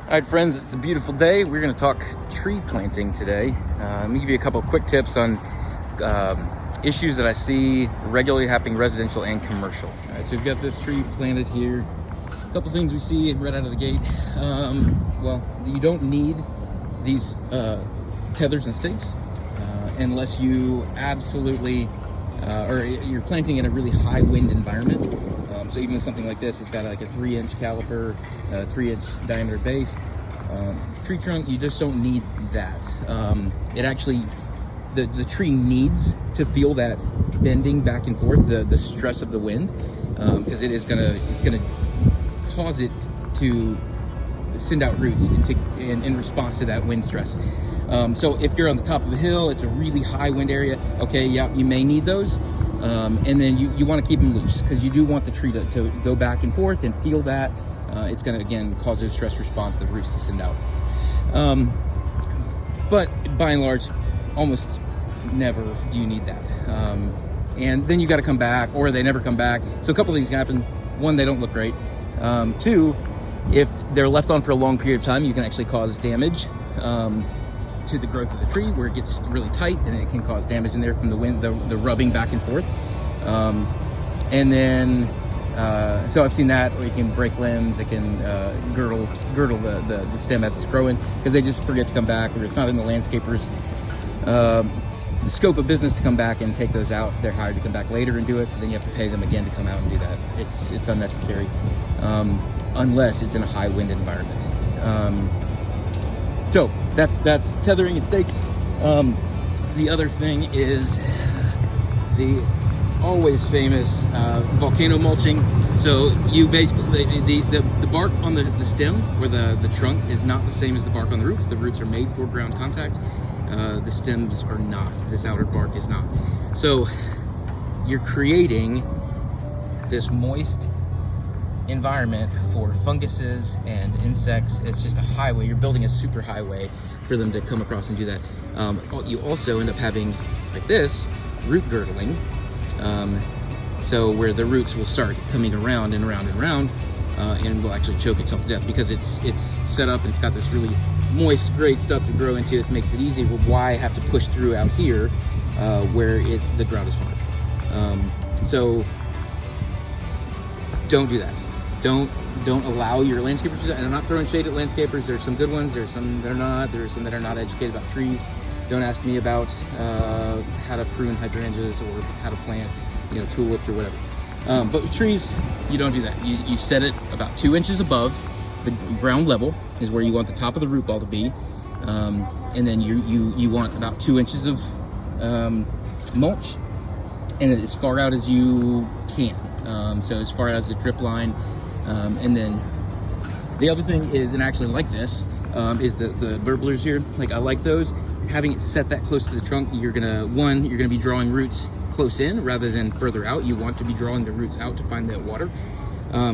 All right, friends, it's a beautiful day. We're going to talk tree planting today. Let me give you a couple of quick tips on issues that I see regularly happening residential and commercial. All right, so we've got this tree planted here. A couple things we see right out of the gate. Well, you don't need these tethers and stakes unless you absolutely, or you're planting in a really high wind environment. So even with something like this, it's got like a 3-inch caliper, 3-inch diameter base. Tree trunk, you just don't need that. It actually, the tree needs to feel that bending back and forth, the stress of the wind, because it's gonna cause it to send out roots in response to that wind stress. So if you're on the top of a hill, it's a really high wind area, okay, yeah, you may need those. And then you want to keep them loose because you do want the tree to go back and forth and feel that. It's going to, again, cause a stress response, the roots to send out. But by and large, almost never do you need that. And then you got to come back, or they never come back. So a couple things can happen. One, they don't look great. Two, if they're left on for a long period of time, you can actually cause damage to the growth of the tree, where it gets really tight and it can cause damage in there from the wind, the rubbing back and forth. And then, so I've seen that, or you can break limbs, it can girdle the stem as it's growing, because they just forget to come back, or it's not in the landscaper's the scope of business to come back and take those out. They're hired to come back later and do it, so then you have to pay them again to come out and do that. It's unnecessary, unless it's in a high wind environment. So that's tethering and stakes. The other thing is the always famous volcano mulching. So you basically, the bark on the stem, or the trunk, is not the same as the bark on the roots. The roots are made for ground contact. The stems are not. This outer bark is not. So you're creating this moist environment for funguses and insects. It's just a highway. You're building a super highway for them to come across and do that. You also end up having, like this, root girdling. So where the roots will start coming around and around and around, and will actually choke itself to death, because it's set up and it's got this really moist, great stuff to grow into. It makes it easy. Well, why have to push through out here where the ground is hard? So don't do that. Don't allow your landscapers to do that. And I'm not throwing shade at landscapers. There's some good ones. There's some that are not. There's some that are not educated about trees. Don't ask me about how to prune hydrangeas or how to plant, tulips or whatever. But with trees, you don't do that. You set it about 2 inches above the ground level is where you want the top of the root ball to be. And then you want about 2 inches of mulch, and as far out as you can. So as far as the drip line. And then the other thing is, and actually like this, is the burblers here. Like, I like those. Having it set that close to the trunk, you're gonna be drawing roots close in rather than further out. You want to be drawing the roots out to find that water.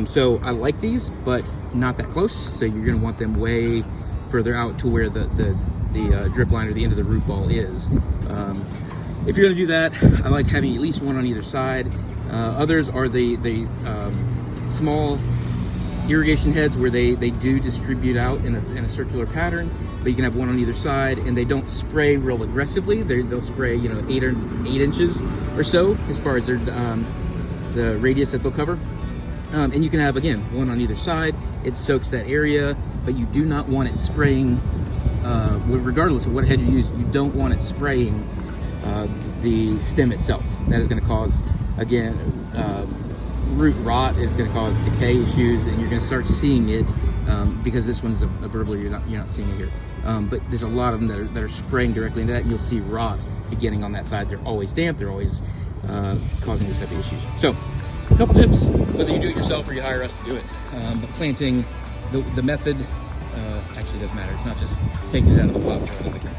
So I like these, but not that close. So you're gonna want them way further out to where the drip line or the end of the root ball is. If you're gonna do that, I like having at least one on either side. Others are the small irrigation heads, where they do distribute out in a circular pattern, but you can have one on either side, and they don't spray real aggressively. They'll spray 8 inches or so as far as their the radius that they'll cover. And you can have, again, one on either side. It soaks that area, but you do not want it spraying, regardless of what head you use, you don't want it spraying the stem itself. That is going to cause, again, root rot. Is going to cause decay issues, and you're going to start seeing it because this one's a burbler. You're not seeing it here, but there's a lot of them that are spraying directly into that, and you'll see rot beginning on that side. They're always damp. They're always causing these type of issues. So a couple tips, whether you do it yourself or you hire us to do it. But planting, the method actually does matter. It's not just taking it out of the pot and throwing it in the ground.